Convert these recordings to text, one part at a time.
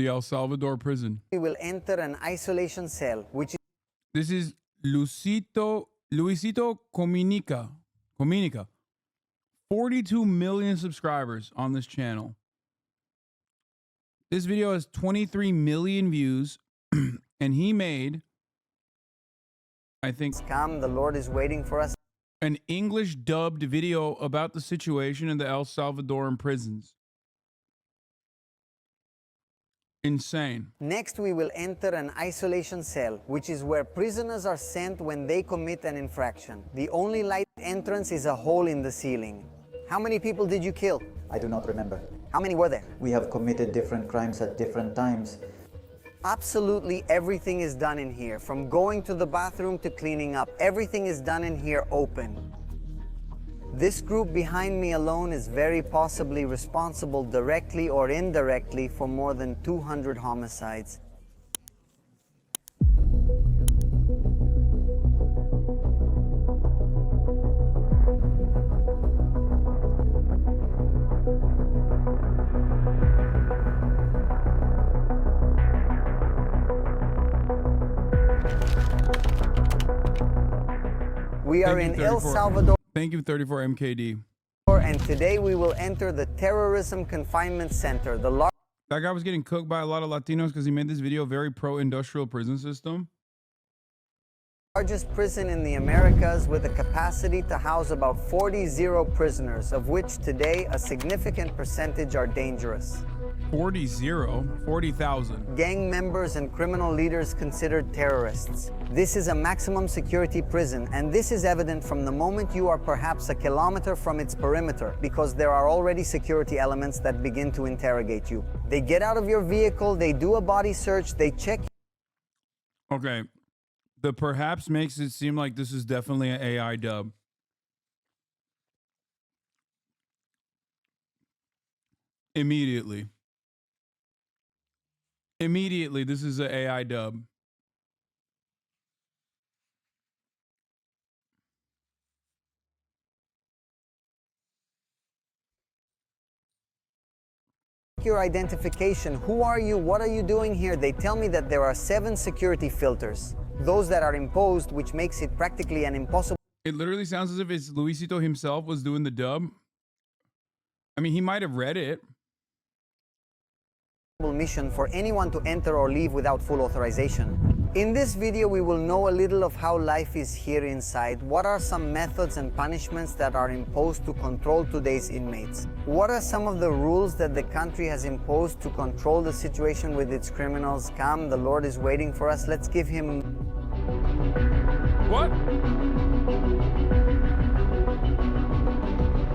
The El Salvador prison. We will enter an isolation cell, which is... This is Luisito Comunica. 42 million subscribers on this channel. This video has 23 million views, and he made, I think, Come, the Lord is waiting for us. An English dubbed video about the situation in the El Salvadoran prisons. Insane. Next, we will enter an isolation cell, which is where prisoners are sent when they commit an infraction. The only light entrance is a hole in the ceiling. How many people did you kill? I do not remember. How many were there? We have committed different crimes at different times. Absolutely everything is done in here, from going to the bathroom to cleaning up. Everything is done in here open. This group behind me alone is very possibly responsible directly or indirectly for more than 200 homicides. We are in El Salvador. Thank you, 34 MKD. And today we will enter the Terrorism Confinement Center, the That guy was getting cooked by a lot of Latinos because he made this video very pro-industrial prison system. largest prison in the Americas with a capacity to house about 40 prisoners, of which today a significant percentage are dangerous. 40,000. Gang members and criminal leaders considered terrorists. This is a maximum security prison, and this is evident from the moment you are perhaps a kilometer from its perimeter, because there are already security elements that begin to interrogate you. They get out of your vehicle, they do a body search, they check. Okay. The perhaps makes it seem like this is definitely an AI dub. Immediately, this is an AI dub. Your identification. Who are you? What are you doing here? They tell me that there are 7 security filters. Those that are imposed, which makes it practically an impossible. It literally sounds as if it's Luisito himself was doing the dub. I mean, he might have read it. Mission for anyone to enter or leave without full authorization. In this video, we will know a little of how life is here inside. What are some methods and punishments that are imposed to control today's inmates? What are some of the rules that the country has imposed to control the situation with its criminals? Come, the Lord is waiting for us. Let's give him... What?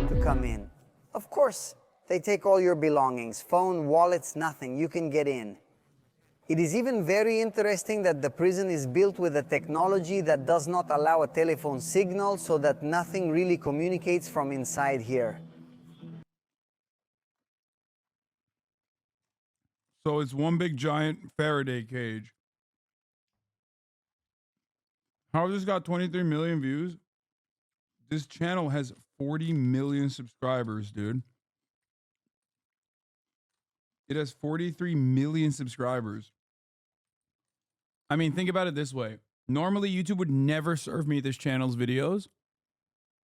To come in. Of course, they take all your belongings, phone, wallets, nothing. You can get in. It is even very interesting that the prison is built with a technology that does not allow a telephone signal, so that nothing really communicates from inside here. So it's one big giant Faraday cage. How has this got 23 million views? This channel has 40 million subscribers, dude. It has 43 million subscribers. I mean, think about it this way. Normally, YouTube would never serve me this channel's videos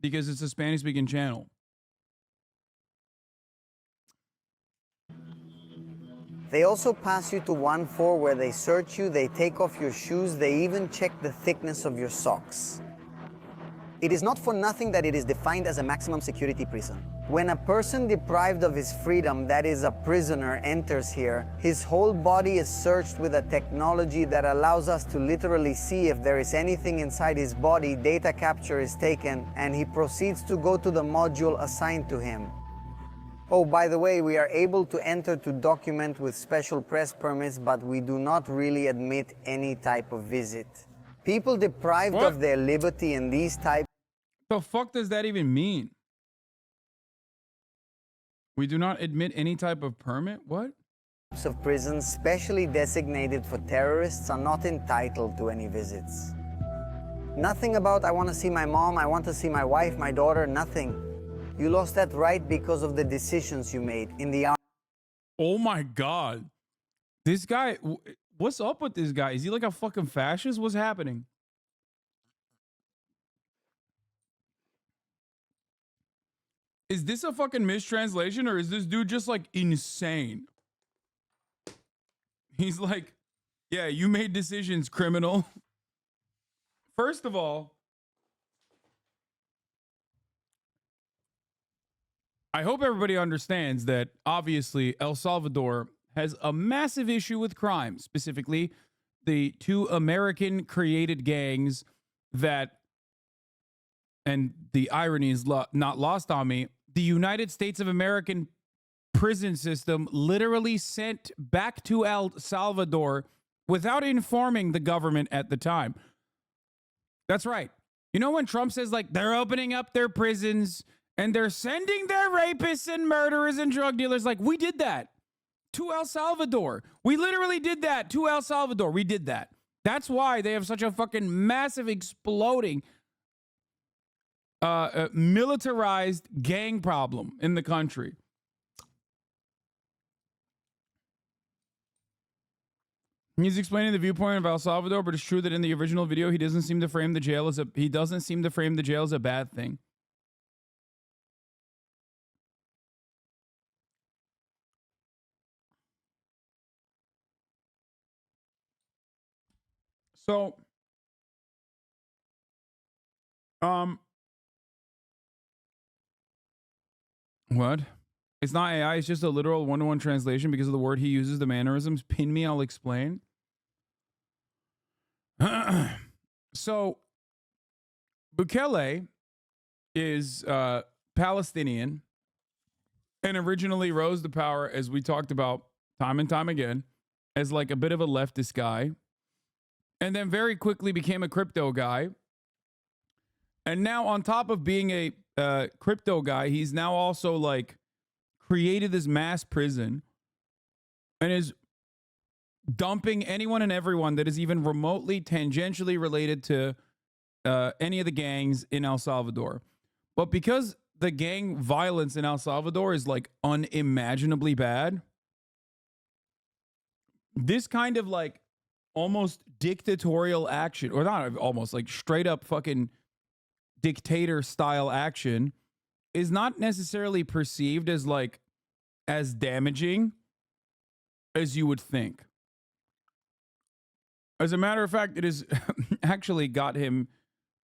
because it's a Spanish-speaking channel. They also pass you to 1 floor where they search you, they take off your shoes, they even check the thickness of your socks. It is not for nothing that it is defined as a maximum security prison. When a person deprived of his freedom, that is a prisoner, enters here, his whole body is searched with a technology that allows us to literally see if there is anything inside his body. Data capture is taken, and he proceeds to go to the module assigned to him. Oh, by the way, we are able to enter to document with special press permits, but we do not really admit any type of visit. People deprived of their liberty in these types... The fuck does that even mean? We do not admit any type of permit? What? of prisons specially designated for terrorists are not entitled to any visits. Nothing about, I want to see my mom, I want to see my wife, my daughter, nothing. You lost that right because of the decisions you made in the... Oh my God. This guy, what's up with this guy? Is he like a fucking fascist? What's happening? Is this a fucking mistranslation or is this dude just like insane? He's like, yeah, you made decisions, criminal. First of all, I hope everybody understands that obviously El Salvador has a massive issue with crime, specifically the two American created gangs that, and the irony is not lost on me, the United States of American prison system literally sent back to El Salvador without informing the government at the time. That's right. You know when Trump says like they're opening up their prisons and they're sending their rapists and murderers and drug dealers, like we did that to El Salvador. We literally did that to El Salvador. We did that. That's why they have such a fucking massive exploding militarized gang problem in the country. He's explaining the viewpoint of El Salvador, but it's true that in the original video, he doesn't seem to frame the jail as a bad thing. So, what? It's not AI. It's just a literal one-to-one translation because of the word he uses, the mannerisms. Pin me, I'll explain. So, Bukele is Palestinian and originally rose to power, as we talked about time and time again, as like a bit of a leftist guy, and then very quickly became a crypto guy. And now, on top of being a crypto guy, he's now also like created this mass prison and is dumping anyone and everyone that is even remotely tangentially related to any of the gangs in El Salvador. But because the gang violence in El Salvador is like unimaginably bad, this kind of like almost dictatorial action, or not almost, like straight up fucking dictator style action, is not necessarily perceived as like as damaging as you would think. As a matter of fact, it has actually got him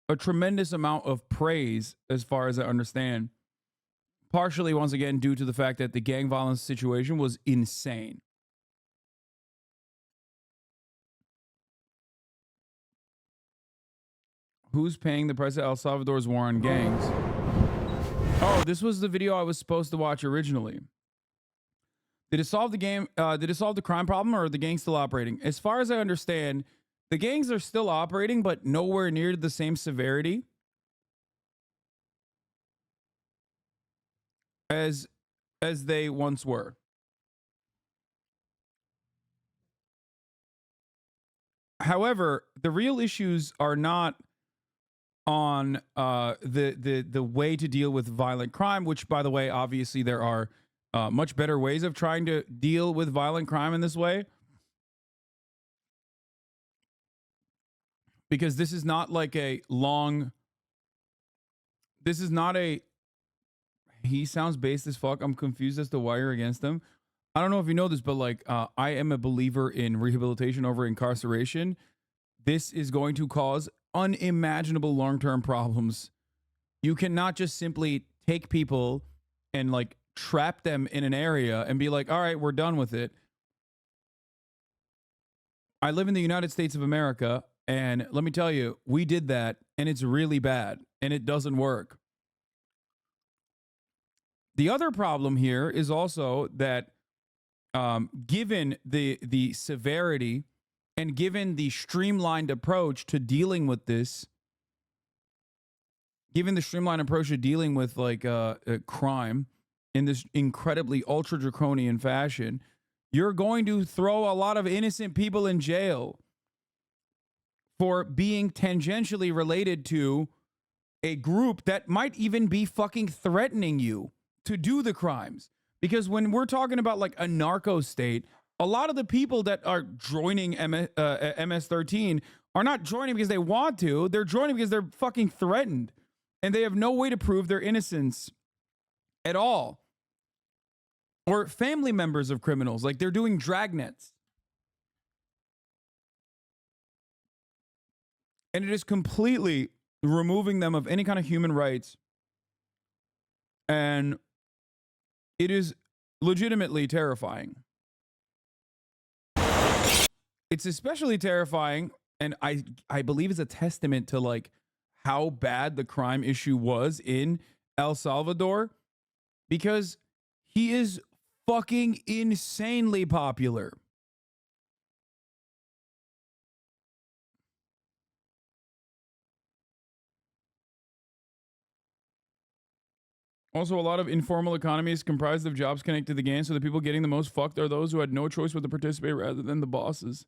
a tremendous amount of praise, as far as I understand. Partially, once again, due to the fact that the gang violence situation was insane. Who's paying the price of El Salvador's war on gangs? Oh, this was the video I was supposed to watch originally. Did it solve the game? Did it solve the crime problem, or are the gangs still operating? As far as I understand, the gangs are still operating, but nowhere near the same severity as they once were. However, the real issues are not on the way to deal with violent crime, which, by the way, obviously there are much better ways of trying to deal with violent crime in this way. Because this is not like a long... This is not a... He sounds based as fuck. I'm confused as to why you're against him. I don't know if you know this, but like I am a believer in rehabilitation over incarceration. This is going to cause unimaginable long-term problems. You cannot just simply take people and like trap them in an area and be like, all right, we're done with it. I live in the United States of America, and let me tell you, we did that, and it's really bad, and it doesn't work. The other problem here is also that given the severity and given the streamlined approach to dealing with this, given the streamlined approach to dealing with like crime in this incredibly ultra draconian fashion, you're going to throw a lot of innocent people in jail for being tangentially related to a group that might even be fucking threatening you to do the crimes. Because when we're talking about like a narco state, A lot of the people that are joining MS-13 are not joining because they want to. They're joining because they're fucking threatened. And they have no way to prove their innocence at all. Or family members of criminals. Like, they're doing dragnets. And it is completely removing them of any kind of human rights. And it is legitimately terrifying. It's especially terrifying, and I believe it's a testament to like how bad the crime issue was in El Salvador, because he is fucking insanely popular. Also, a lot of informal economies comprised of jobs connected to the gang, so the people getting the most fucked are those who had no choice but to participate rather than the bosses.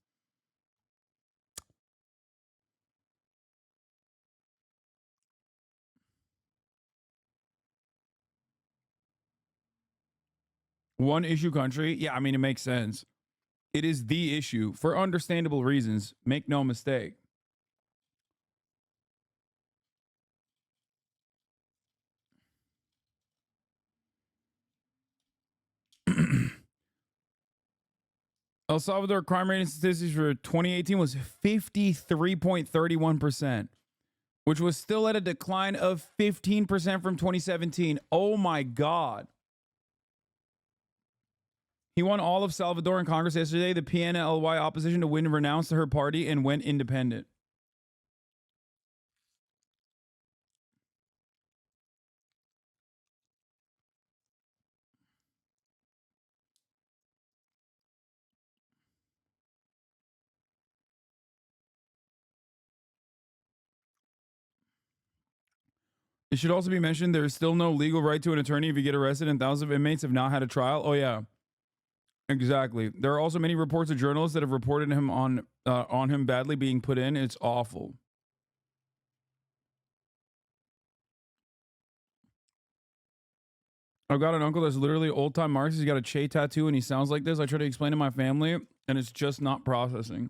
One issue country? Yeah, I mean, it makes sense. It is the issue for understandable reasons. Make no mistake. El Salvador crime rate statistics for 2018 was 53.31%, which was still at a decline of 15% from 2017. Oh my God. He won all of Salvador in Congress yesterday. The PNLY opposition to win renounced her party and went independent. It should also be mentioned there is still no legal right to an attorney if you get arrested, and thousands of inmates have not had a trial. Oh yeah, exactly. There are also many reports of journalists that have reported him on him badly being put in. It's awful. I've got an uncle that's literally old-time Marxist. He's got a Che tattoo, and he sounds like this. I try to explain to my family, and it's just not processing.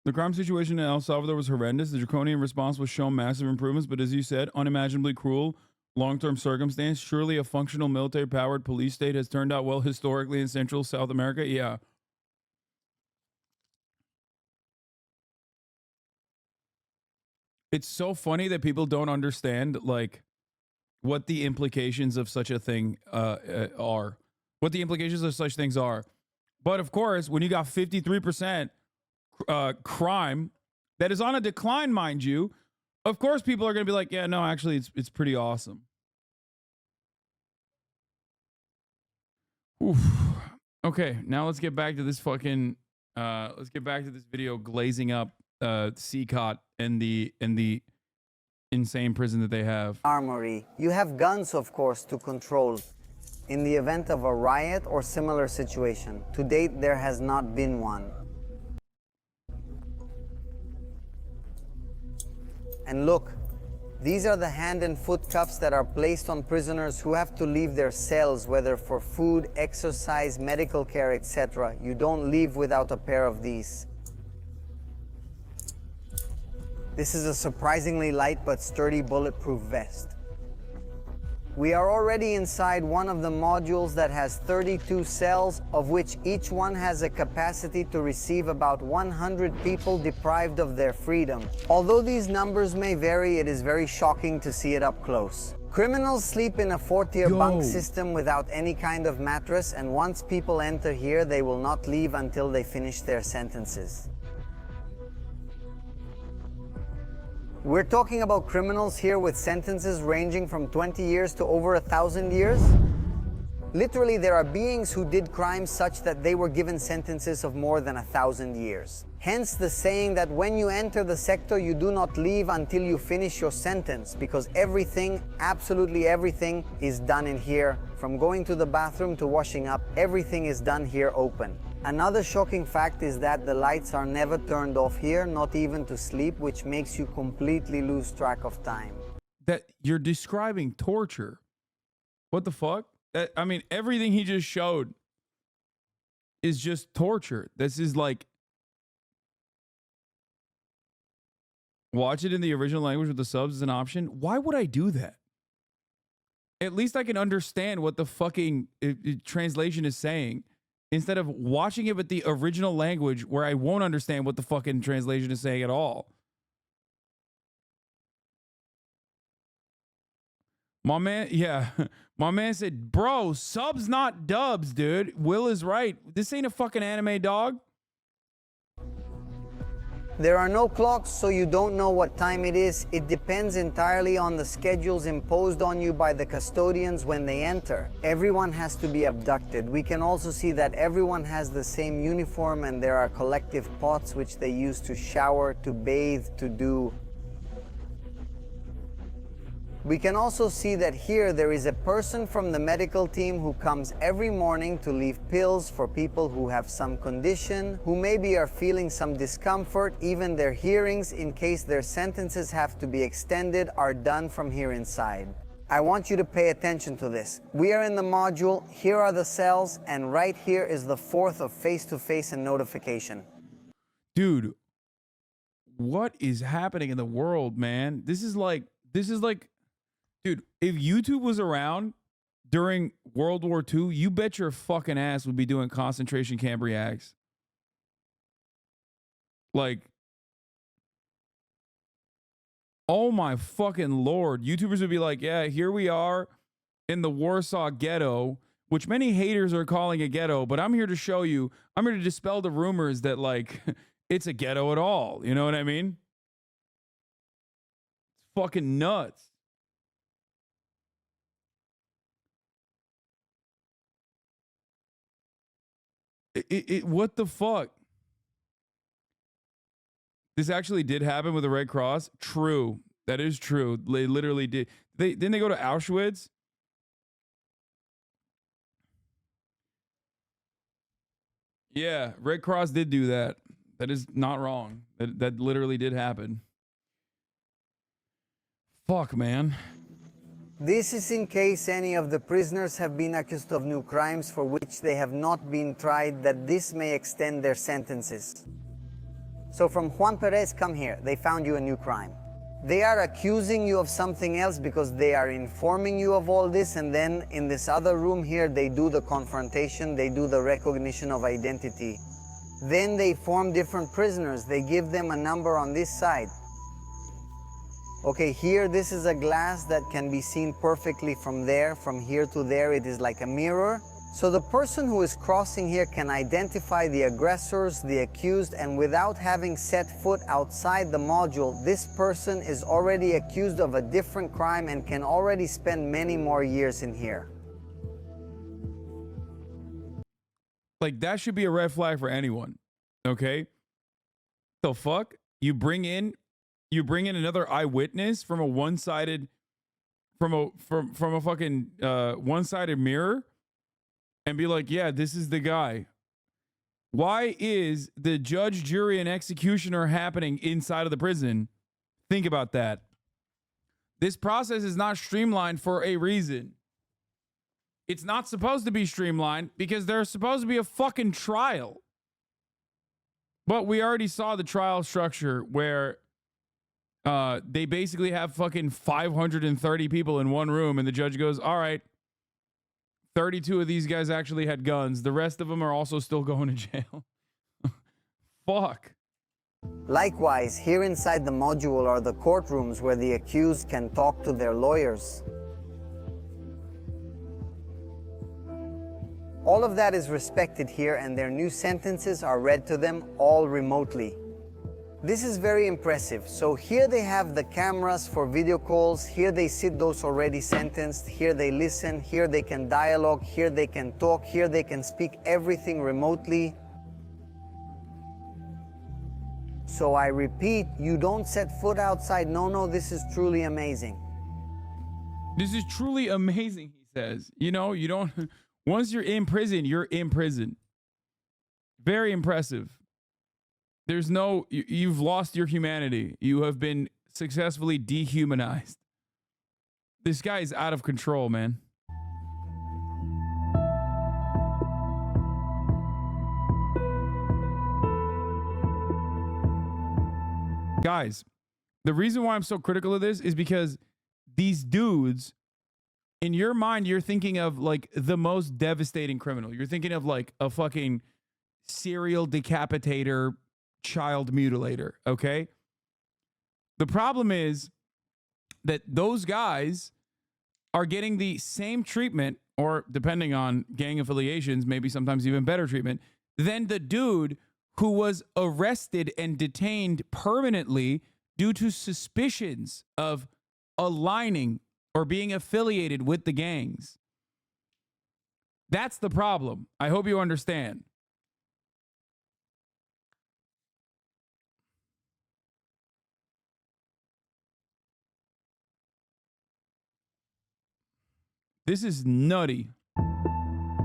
The crime situation in El Salvador was horrendous. The draconian response was shown massive improvements, but as you said, unimaginably cruel long-term circumstance. Surely a functional military-powered police state has turned out well historically in Central South America. Yeah. It's so funny that people don't understand, like, what the implications of such a thing are. What the implications of such things are. But of course, when you got 53% crime that is on a decline, mind you, of course people are going to be like, yeah, no, actually it's pretty awesome. Oof. Okay, now let's get back to this fucking let's get back to this video glazing up CCOT and the insane prison that they have. Armory. You have guns, of course, to control in the event of a riot or similar situation. To date, there has not been one. And look, these are the hand and foot cuffs that are placed on prisoners who have to leave their cells, whether for food, exercise, medical care, etc. You don't leave without a pair of these. This is a surprisingly light but sturdy bulletproof vest. We are already inside one of the modules that has 32 cells, of which each one has a capacity to receive about 100 people deprived of their freedom. Although these numbers may vary, it is very shocking to see it up close. Criminals sleep in a 4-tier bunk system without any kind of mattress, and once people enter here, they will not leave until they finish their sentences. We're talking about criminals here with sentences ranging from 20 years to over 1,000 years. Literally, there are beings who did crimes such that they were given sentences of more than 1,000 years. Hence the saying that when you enter the sector, you do not leave until you finish your sentence, because everything, absolutely everything, is done in here. From going to the bathroom to washing up, everything is done here open. Another shocking fact is that the lights are never turned off here, not even to sleep, which makes you completely lose track of time. That you're describing torture. What the fuck? I mean, everything he just showed is just torture. This is like, watch it in the original language with the subs as an option. Why would I do that? At least I can understand what the fucking translation is saying instead of watching it with the original language where I won't understand what the fucking translation is saying at all. My man, yeah, my man said, bro, subs not dubs, dude. Will is right. This ain't a fucking anime, dog. There are no clocks, so you don't know what time it is. It depends entirely on the schedules imposed on you by the custodians when they enter. Everyone has to be abducted. We can also see that everyone has the same uniform, and there are collective pots which they use to shower, to bathe, to do. We can also see that here there is a person from the medical team who comes every morning to leave pills for people who have some condition, who maybe are feeling some discomfort. Even their hearings, in case their sentences have to be extended, are done from here inside. I want you to pay attention to this. We are in the module, here are the cells, and right here is the fourth of face-to-face and notification. Dude, what is happening in the world, man? This is like, dude, if YouTube was around during World War II, you bet your fucking ass would be doing concentration camp reacts. Like, oh my fucking Lord. YouTubers would be like, yeah, here we are in the Warsaw ghetto, which many haters are calling a ghetto, but I'm here to show you, I'm here to dispel the rumors that, like, it's a ghetto at all. You know what I mean? It's fucking nuts. What the fuck? This actually did happen with the Red Cross. True. That is true. They literally did. Didn't they go to Auschwitz? Yeah, Red Cross did do that. That is not wrong. That literally did happen. Fuck, man. This is in case any of the prisoners have been accused of new crimes for which they have not been tried, that this may extend their sentences. So from Juan Perez, come here, they found you a new crime. They are accusing you of something else because they are informing you of all this, and then in this other room here, they do the confrontation, they do the recognition of identity. Then they form different prisoners, they give them a number on this side. Okay, here, this is a glass that can be seen perfectly from there. From here to there, it is like a mirror. So the person who is crossing here can identify the aggressors, the accused, and without having set foot outside the module, this person is already accused of a different crime and can already spend many more years in here. Like, that should be a red flag for anyone. Okay? The fuck? You bring in another eyewitness from a one-sided from a fucking one-sided mirror and be like, yeah, this is the guy. Why is the judge, jury, and executioner happening inside of the prison? Think about that. This process is not streamlined for a reason. It's not supposed to be streamlined because there's supposed to be a fucking trial. But we already saw the trial structure where they basically have fucking 530 people in one room, and the judge goes, all right, 32 of these guys actually had guns. The rest of them are also still going to jail. Fuck. Likewise, here inside the module are the courtrooms where the accused can talk to their lawyers. All of that is respected here, and their new sentences are read to them all remotely. This is very impressive. So here they have the cameras for video calls. Here they sit those already sentenced. Here they listen. Here they can dialogue. Here they can talk. Here they can speak everything remotely. So I repeat, you don't set foot outside. No, this is truly amazing. This is truly amazing, he says. You know, you don't, once you're in prison, you're in prison. Very impressive. There's no, you've lost your humanity. You have been successfully dehumanized. This guy is out of control, man. Guys, the reason why I'm so critical of this is because these dudes, in your mind, you're thinking of like the most devastating criminal. You're thinking of like a fucking serial decapitator, child mutilator, okay? The problem is that those guys are getting the same treatment, or depending on gang affiliations, maybe sometimes even better treatment, than the dude who was arrested and detained permanently due to suspicions of aligning or being affiliated with the gangs. That's the problem. I hope you understand. This is nutty.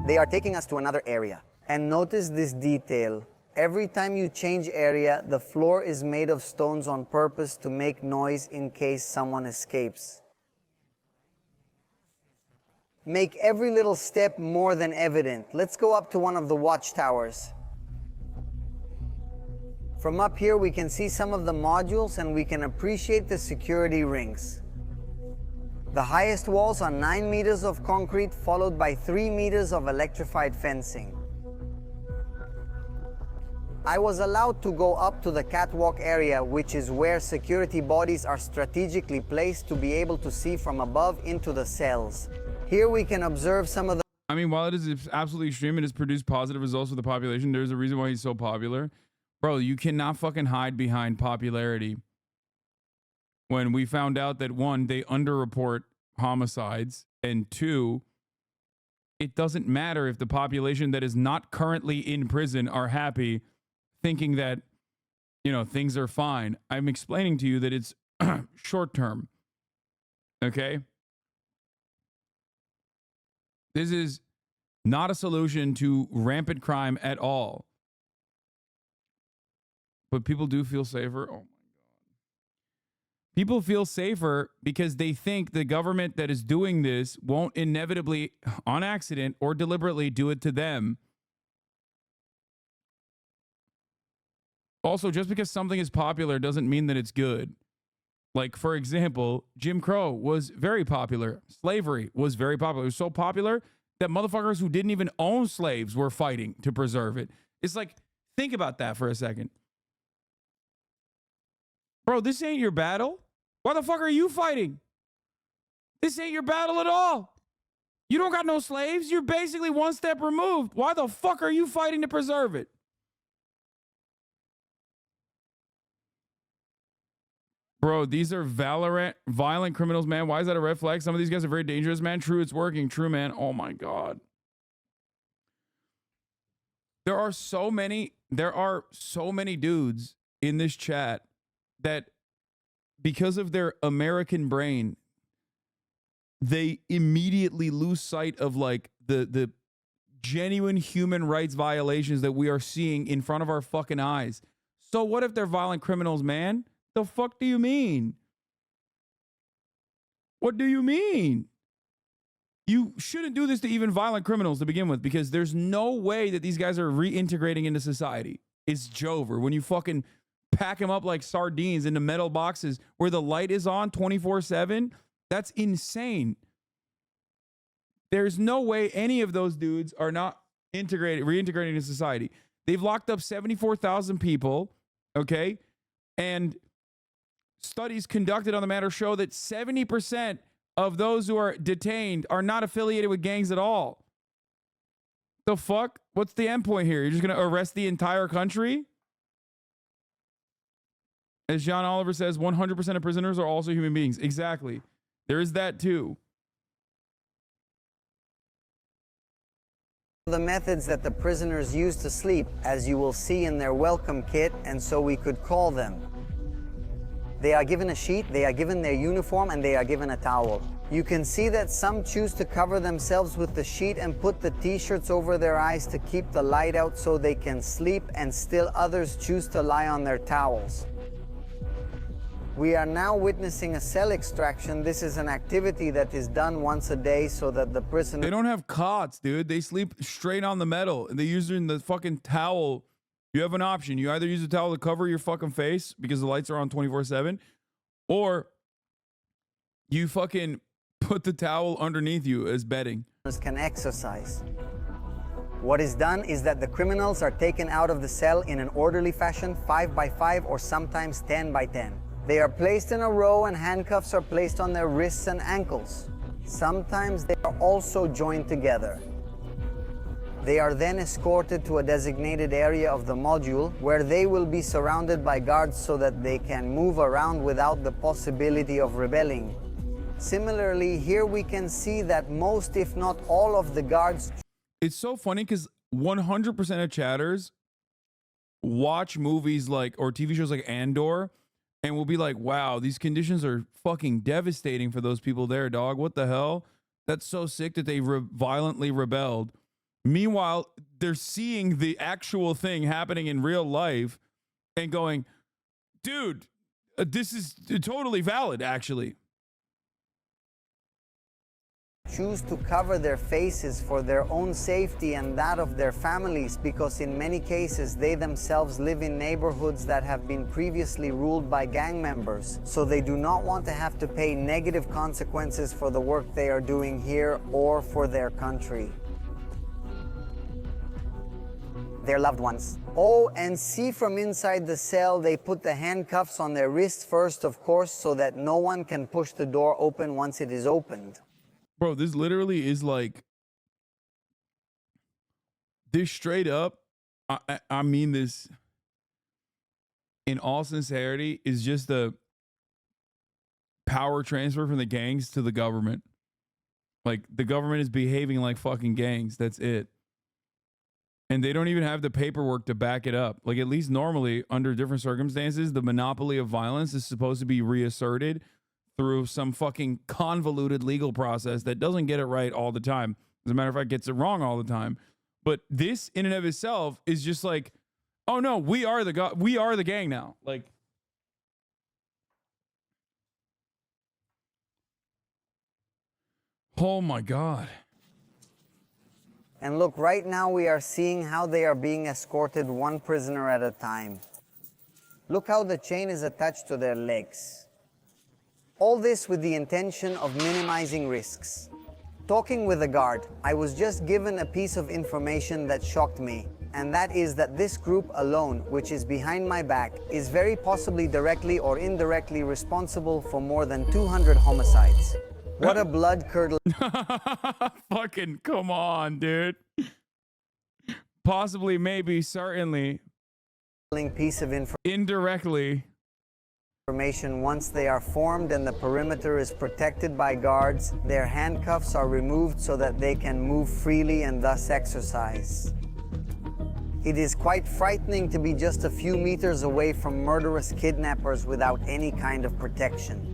They are taking us to another area. And notice this detail. Every time you change area, the floor is made of stones on purpose to make noise in case someone escapes. Make every little step more than evident. Let's go up to one of the watchtowers. From up here, we can see some of the modules and we can appreciate the security rings. The highest walls are 9 meters of concrete, followed by 3 meters of electrified fencing. I was allowed to go up to the catwalk area, which is where security bodies are strategically placed to be able to see from above into the cells. Here we can observe some of the... I mean, while it is absolutely extreme and has produced positive results for the population, there's a reason why he's so popular. Bro, you cannot fucking hide behind popularity. When we found out that, one, they underreport homicides, and two, it doesn't matter if the population that is not currently in prison are happy, thinking that, you know, things are fine. I'm explaining to you that it's short term. Okay? This is not a solution to rampant crime at all. But people do feel safer. Oh my God. People feel safer because they think the government that is doing this won't inevitably, on accident or deliberately, do it to them. Also, just because something is popular doesn't mean that it's good. Like, for example, Jim Crow was very popular. Slavery was very popular. It was so popular that motherfuckers who didn't even own slaves were fighting to preserve it. It's like, think about that for a second. Bro, this ain't your battle. Why the fuck are you fighting? This ain't your battle at all. You don't got no slaves. You're basically one step removed. Why the fuck are you fighting to preserve it? Bro, these are violent criminals, man. Why is that a red flag? Some of these guys are very dangerous, man. True, it's working. True, man. Oh my God. There are so many dudes in this chat that, because of their American brain, they immediately lose sight of like the genuine human rights violations that we are seeing in front of our fucking eyes. So what if they're violent criminals, man? The fuck do you mean? What do you mean? You shouldn't do this to even violent criminals to begin with, because there's no way that these guys are reintegrating into society. It's Jover. When you fucking pack them up like sardines into metal boxes where the light is on 24/7, that's insane. There's no way any of those dudes are not reintegrating into society. They've locked up 74,000 people, okay? And studies conducted on the matter show that 70% of those who are detained are not affiliated with gangs at all. The fuck? What's the end point here? You're just going to arrest the entire country? As John Oliver says, 100% of prisoners are also human beings. Exactly. There is that too. The methods that the prisoners use to sleep, as you will see in their welcome kit, and so we could call them. They are given a sheet, they are given their uniform, and they are given a towel. You can see that some choose to cover themselves with the sheet and put the t-shirts over their eyes to keep the light out so they can sleep, and still others choose to lie on their towels. We are now witnessing a cell extraction. This is an activity that is done once a day so that the prisoner... They don't have cots, dude. They sleep straight on the metal. They use the fucking towel. You have an option. You either use a towel to cover your fucking face because the lights are on 24/7, or you fucking put the towel underneath you as bedding. Can exercise. What is done is that the criminals are taken out of the cell in an orderly fashion, 5 by 5 or sometimes 10 by 10. They are placed in a row and handcuffs are placed on their wrists and ankles. Sometimes they are also joined together. They are then escorted to a designated area of the module where they will be surrounded by guards so that they can move around without the possibility of rebelling. Similarly, here we can see that most, if not all, of the guards... It's so funny because 100% of chatters watch movies like, or TV shows like Andor, and will be like, wow, these conditions are fucking devastating for those people there, dog. What the hell? That's so sick that they violently rebelled. Meanwhile, they're seeing the actual thing happening in real life and going, dude, this is totally valid, actually. Choose to cover their faces for their own safety and that of their families, because in many cases they themselves live in neighborhoods that have been previously ruled by gang members, so they do not want to have to pay negative consequences for the work they are doing here or for their country. Their loved ones. Oh, and see, from inside the cell, they put the handcuffs on their wrists first, of course, so that no one can push the door open once it is opened. Bro, this literally is like, this straight up, I mean this in all sincerity, is just a power transfer from the gangs to the government. Like, the government is behaving like fucking gangs. That's it. And they don't even have the paperwork to back it up. Like, at least normally, under different circumstances, the monopoly of violence is supposed to be reasserted through some fucking convoluted legal process that doesn't get it right all the time. As a matter of fact, gets it wrong all the time. But this, in and of itself, is just like, oh no, we are the gang now. Like, oh my God. And look, right now we are seeing how they are being escorted one prisoner at a time. Look how the chain is attached to their legs. All this with the intention of minimizing risks. Talking with a guard, I was just given a piece of information that shocked me, and that is that this group alone, which is behind my back, is very possibly directly or indirectly responsible for more than 200 homicides. What a blood-curdling... Fucking come on, dude. Possibly, maybe, certainly. ...piece of indirectly. Information once they are formed and the perimeter is protected by guards, their handcuffs are removed so that they can move freely and thus exercise. It is quite frightening to be just a few meters away from murderous kidnappers without any kind of protection.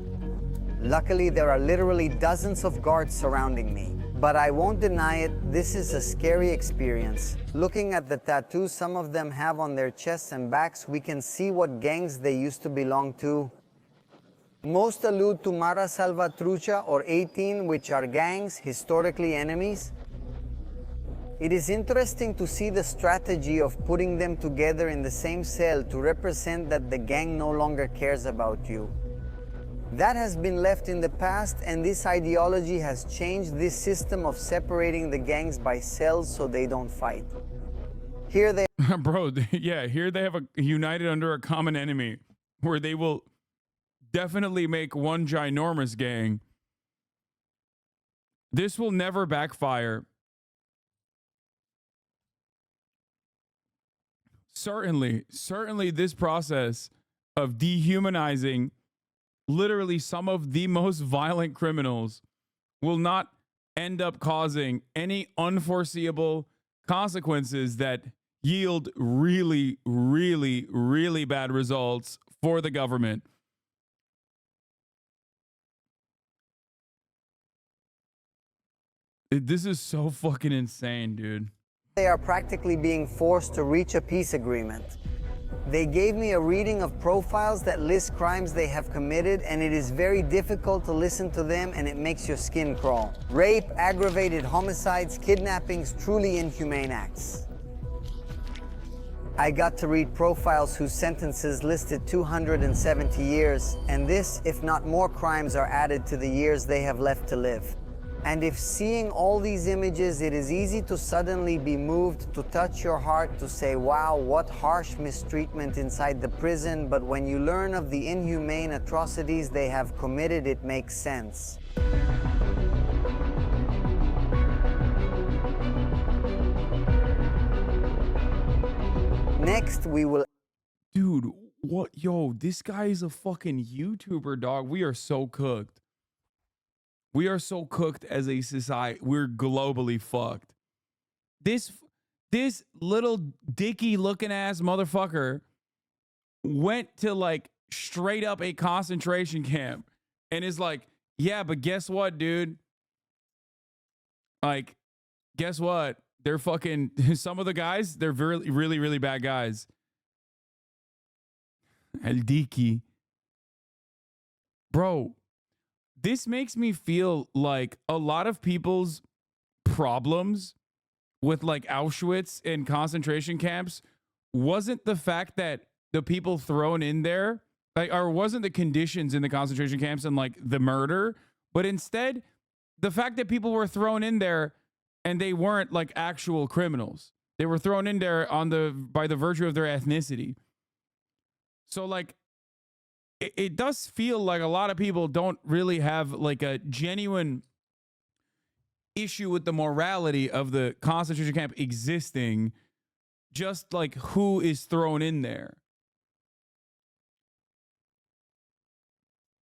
Luckily, there are literally dozens of guards surrounding me. But I won't deny it, this is a scary experience. Looking at the tattoos some of them have on their chests and backs, we can see what gangs they used to belong to. Most allude to Mara Salvatrucha or 18, which are gangs, historically enemies. It is interesting to see the strategy of putting them together in the same cell to represent that the gang no longer cares about you. That has been left in the past, and this ideology has changed this system of separating the gangs by cells so they don't fight. Here they... Bro, yeah, here they have a united under a common enemy where they will definitely make one ginormous gang. This will never backfire. Certainly this process of dehumanizing literally some of the most violent criminals will not end up causing any unforeseeable consequences that yield really, really, really bad results for the government. This is so fucking insane, dude. They are practically being forced to reach a peace agreement. They gave me a reading of profiles that list crimes they have committed, and it is very difficult to listen to them, and it makes your skin crawl. Rape, aggravated homicides, kidnappings, truly inhumane acts. I got to read profiles whose sentences listed 270 years, and this, if not more crimes, are added to the years they have left to live. And if seeing all these images, it is easy to suddenly be moved, to touch your heart, to say, wow, what harsh mistreatment inside the prison, but when you learn of the inhumane atrocities they have committed, it makes sense. Next, we will... Dude, what? Yo, this guy is a fucking YouTuber, dog. We are so cooked. We are so cooked as a society. We're globally fucked. This little dicky looking ass motherfucker went to like straight up a concentration camp and is like, yeah, but guess what, dude? Like, guess what? They're fucking, some of the guys, they're really, really, really bad guys. El Diki. Bro, this makes me feel like a lot of people's problems with like Auschwitz and concentration camps wasn't the fact that the people thrown in there, like, or wasn't the conditions in the concentration camps and like the murder, but instead the fact that people were thrown in there and they weren't like actual criminals. They were thrown in there by the virtue of their ethnicity. So like, it does feel like a lot of people don't really have like a genuine issue with the morality of the concentration camp existing, just like who is thrown in there.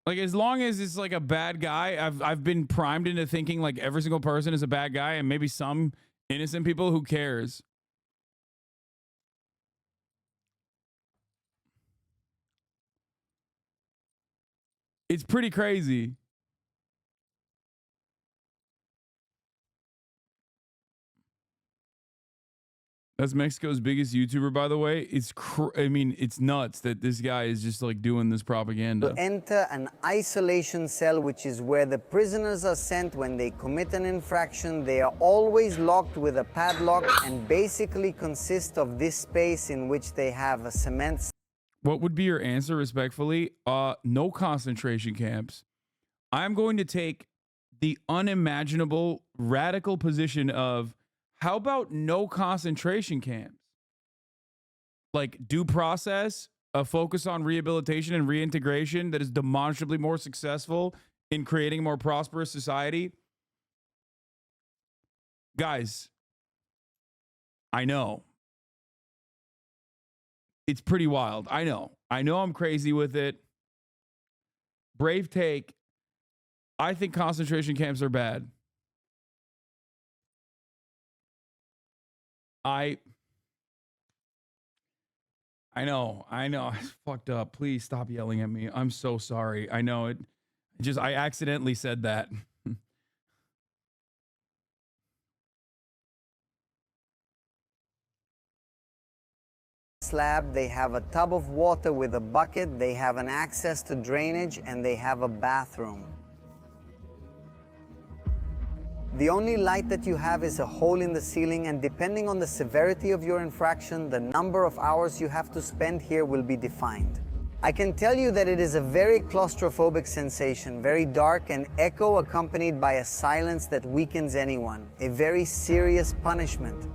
Like, as long as it's like a bad guy, I've been primed into thinking like every single person is a bad guy, and maybe some innocent people, who cares? It's pretty crazy. That's Mexico's biggest YouTuber, by the way. I mean, it's nuts that this guy is just like doing this propaganda. Enter an isolation cell, which is where the prisoners are sent when they commit an infraction. They are always locked with a padlock and basically consist of this space in which they have a cement. What would be your answer, respectfully? No concentration camps. I'm going to take the unimaginable radical position of, how about no concentration camps? Like due process, a focus on rehabilitation and reintegration that is demonstrably more successful in creating a more prosperous society. Guys, I know. It's pretty wild. I know I'm crazy with it. Brave take. I think concentration camps are bad. I know. I fucked up. Please stop yelling at me. I'm so sorry. I know it. I accidentally said that. Slab, they have a tub of water with a bucket, they have an access to drainage, and they have a bathroom. The only light that you have is a hole in the ceiling, and depending on the severity of your infraction, the number of hours you have to spend here will be defined. I can tell you that it is a very claustrophobic sensation, very dark and echo, accompanied by a silence that weakens anyone, a very serious punishment.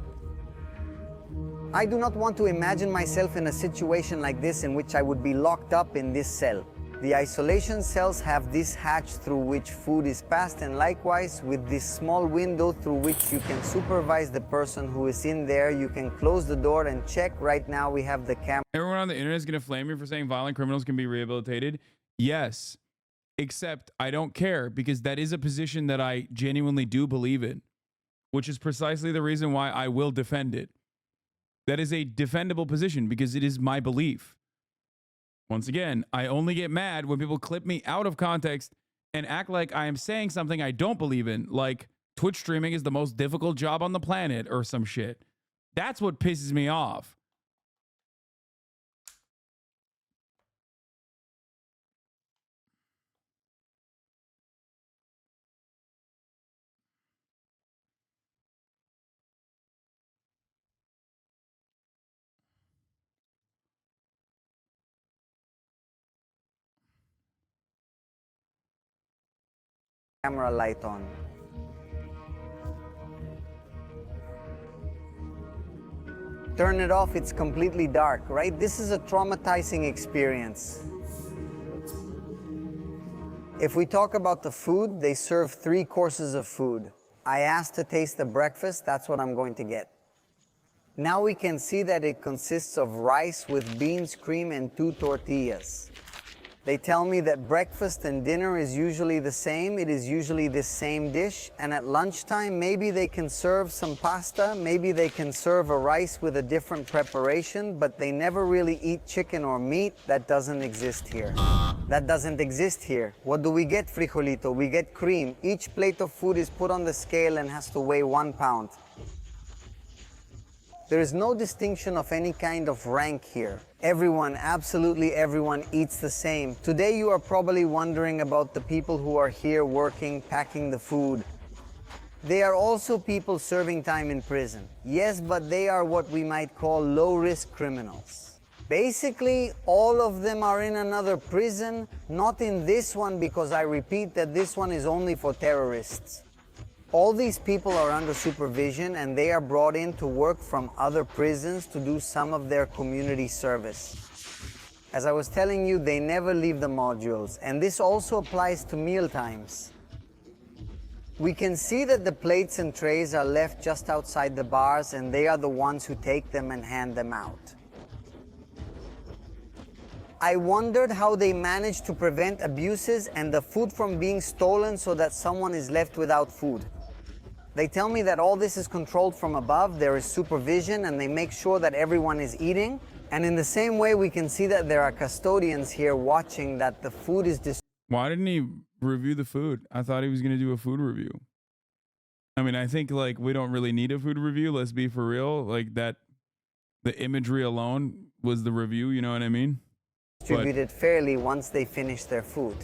I do not want to imagine myself in a situation like this in which I would be locked up in this cell. The isolation cells have this hatch through which food is passed, and likewise with this small window through which you can supervise the person who is in there. You can close the door and check. Right now we have the camera. Everyone on the internet is going to flame me for saying violent criminals can be rehabilitated. Yes, except I don't care, because that is a position that I genuinely do believe in, which is precisely the reason why I will defend it. That is a defendable position because it is my belief. Once again, I only get mad when people clip me out of context and act like I am saying something I don't believe in. Like, Twitch streaming is the most difficult job on the planet or some shit. That's what pisses me off. Camera light on. Turn it off, it's completely dark, right? This is a traumatizing experience. If we talk about the food, they serve 3 courses of food. I asked to taste the breakfast, that's what I'm going to get. Now we can see that it consists of rice with beans, cream, and 2 tortillas. They tell me that breakfast and dinner is usually the same. It is usually the same dish. And at lunchtime, maybe they can serve some pasta. Maybe they can serve a rice with a different preparation, but they never really eat chicken or meat. That doesn't exist here. That doesn't exist here. What do we get, frijolito? We get cream. Each plate of food is put on the scale and has to weigh 1 pound. There is no distinction of any kind of rank here. Everyone, absolutely everyone, eats the same. Today you are probably wondering about the people who are here working, packing the food. They are also people serving time in prison. Yes, but they are what we might call low-risk criminals. Basically, all of them are in another prison, not in this one, because I repeat that this one is only for terrorists. All these people are under supervision and they are brought in to work from other prisons to do some of their community service. As I was telling you, they never leave the modules, and this also applies to meal times. We can see that the plates and trays are left just outside the bars, and they are the ones who take them and hand them out. I wondered how they managed to prevent abuses and the food from being stolen so that someone is left without food. They tell me that all this is controlled from above, there is supervision, and they make sure that everyone is eating. And in the same way, we can see that there are custodians here watching that the food is distributed. Why didn't he review the food? I thought he was going to do a food review. I mean, I think like we don't really need a food review. Let's be for real. Like that, the imagery alone was the review. You know what I mean? Distributed fairly once they finish their food.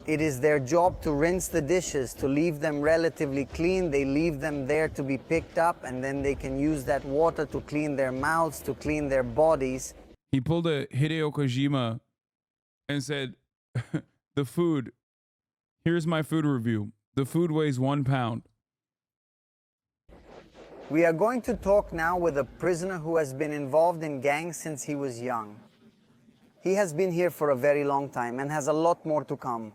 It is their job to rinse the dishes, to leave them relatively clean. They leave them there to be picked up, and then they can use that water to clean their mouths, to clean their bodies. He pulled a Hideo Kojima and said, the food, here's my food review. The food weighs 1 pound. We are going to talk now with a prisoner who has been involved in gangs since he was young. He has been here for a very long time and has a lot more to come.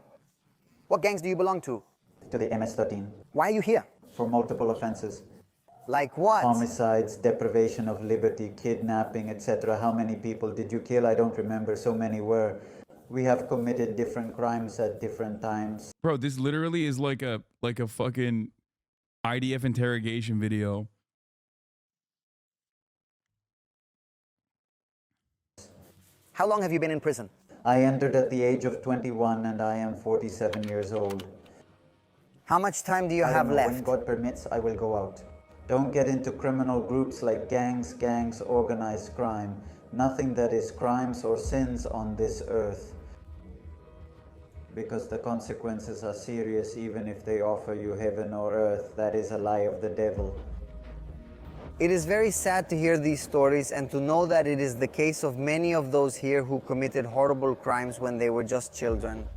What gangs do you belong to? To the MS-13. Why are you here? For multiple offenses. Like what? Homicides, deprivation of liberty, kidnapping, etc. How many people did you kill? I don't remember. So many were. We have committed different crimes at different times. Bro, this literally is like a fucking IDF interrogation video. How long have you been in prison? I entered at the age of 21 and I am 47 years old. How much time do you have When left? God permits, I will go out. Don't get into criminal groups like gangs, organized crime. Nothing that is crimes or sins on this earth. Because the consequences are serious even if they offer you heaven or earth. That is a lie of the devil. It is very sad to hear these stories and to know that it is the case of many of those here who committed horrible crimes when they were just children.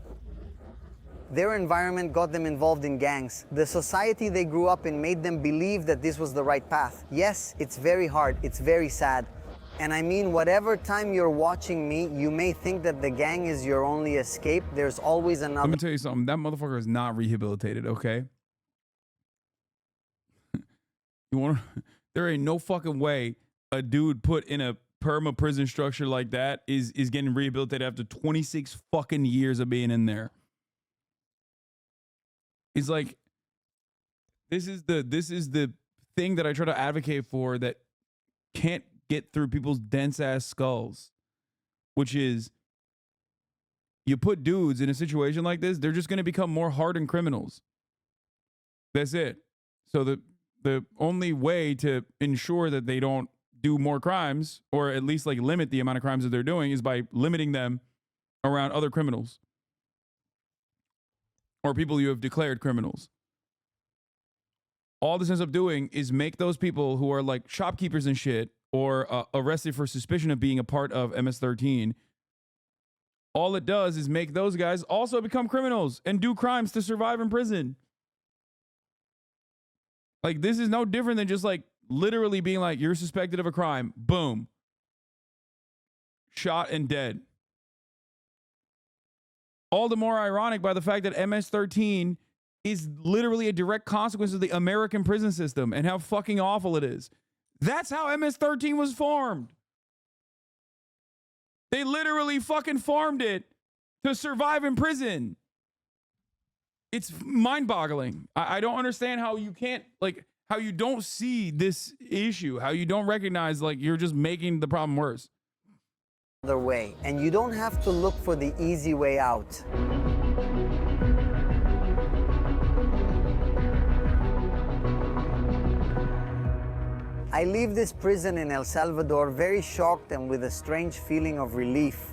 Their environment got them involved in gangs. The society they grew up in made them believe that this was the right path. Yes, it's very hard, it's very sad. And I mean, whatever time you're watching me, you may think that the gang is your only escape. There's always another. Let me tell you something. That motherfucker is not rehabilitated, okay? You want to... There ain't no fucking way a dude put in a perma prison structure like that is getting rehabilitated after 26 fucking years of being in there. It's like, this is the thing that I try to advocate for that can't get through people's dense ass skulls, which is you put dudes in a situation like this, they're just going to become more hardened criminals. That's it. So the only way to ensure that they don't do more crimes, or at least like limit the amount of crimes that they're doing, is by limiting them around other criminals or people you have declared criminals. All this ends up doing is make those people who are like shopkeepers and shit, or arrested for suspicion of being a part of MS-13, all it does is make those guys also become criminals and do crimes to survive in prison. Like, this is no different than just like literally being like, you're suspected of a crime. Boom. Shot and dead. All the more ironic by the fact that MS-13 is literally a direct consequence of the American prison system and how fucking awful it is. That's how MS-13 was formed. They literally fucking formed it to survive in prison. It's mind-boggling. I don't understand how you can't, like, how you don't see this issue, how you don't recognize, like, you're just making the problem worse. Other way, and you don't have to look for the easy way out. I leave this prison in El Salvador very shocked and with a strange feeling of relief.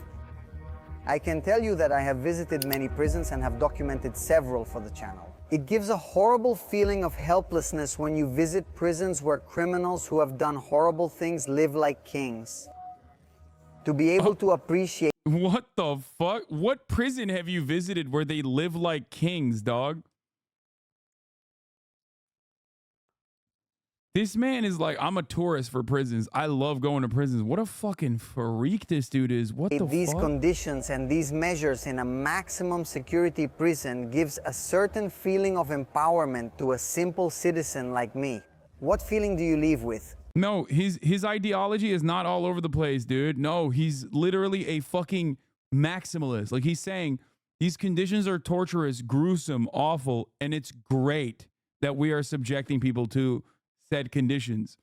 I can tell you that I have visited many prisons and have documented several for the channel. It gives a horrible feeling of helplessness when you visit prisons where criminals who have done horrible things live like kings. To be able to appreciate... What the fuck? What prison have you visited where they live like kings, dog? This man is like, I'm a tourist for prisons. I love going to prisons. What a fucking freak this dude is. What the fuck? These conditions and these measures in a maximum security prison gives a certain feeling of empowerment to a simple citizen like me. What feeling do you leave with? No, his ideology is not all over the place, dude. No, he's literally a fucking maximalist. Like, he's saying these conditions are torturous, gruesome, awful, and it's great that we are subjecting people to said conditions.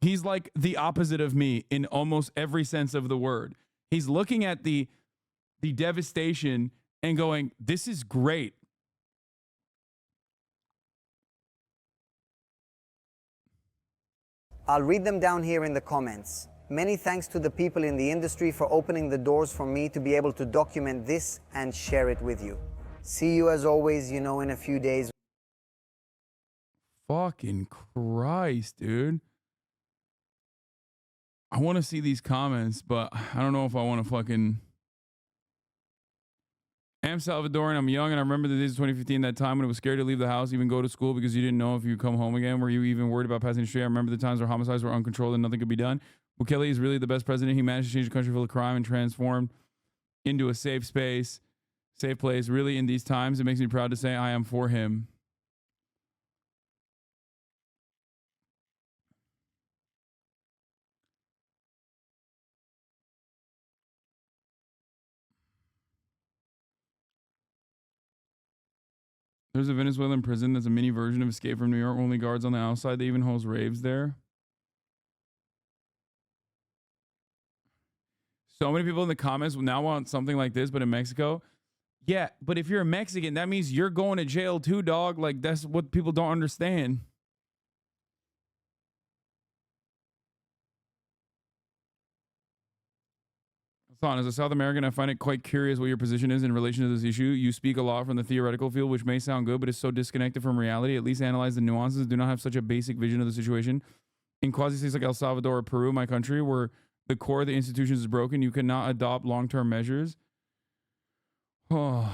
He's like the opposite of me in almost every sense of the word. He's looking at the devastation and going, this is great. I'll read them down here in the comments. Many thanks to the people in the industry for opening the doors for me to be able to document this and share it with you. See you as always, you know, in a few days. Fucking Christ, dude. I want to see these comments, but I don't know if I want to fucking... I'm Salvadoran. I'm young, and I remember the days of 2015, that time when it was scary to leave the house, even go to school, because you didn't know if you'd come home again. Were you even worried about passing the street? I remember the times where homicides were uncontrolled and nothing could be done. Bukele is really the best president. He managed to change a country full of crime and transform into a safe space, safe place. Really, in these times, it makes me proud to say I am for him. There's a Venezuelan prison that's a mini version of Escape from New York. Only guards on the outside. They even host raves there. So many people in the comments now want something like this, but in Mexico. Yeah, but if you're a Mexican, that means you're going to jail too, dog. Like, that's what people don't understand. Hasan, as a South American, I find it quite curious what your position is in relation to this issue. You speak a lot from the theoretical field, which may sound good, but is so disconnected from reality. At least analyze the nuances. Do not have such a basic vision of the situation. In quasi-states like El Salvador or Peru, my country, where the core of the institutions is broken, you cannot adopt long-term measures. Oh,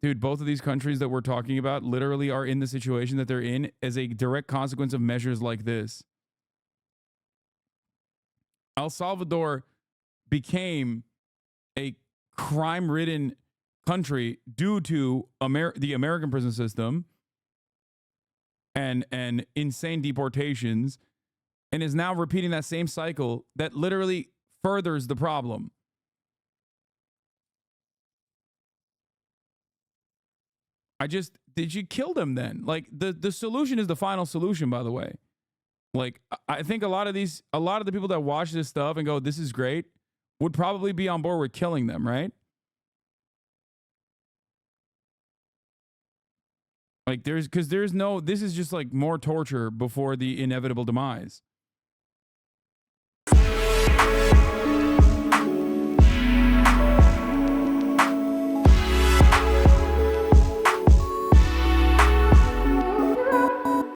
dude, both of these countries that we're talking about literally are in the situation that they're in as a direct consequence of measures like this. El Salvador became a crime-ridden country due to the American prison system and insane deportations, and is now repeating that same cycle that literally furthers the problem. Did you kill them then? Like, the solution is the final solution, by the way. Like, I think a lot of the people that watch this stuff and go, this is great, would probably be on board with killing them, right? Like there's no, this is just like more torture before the inevitable demise.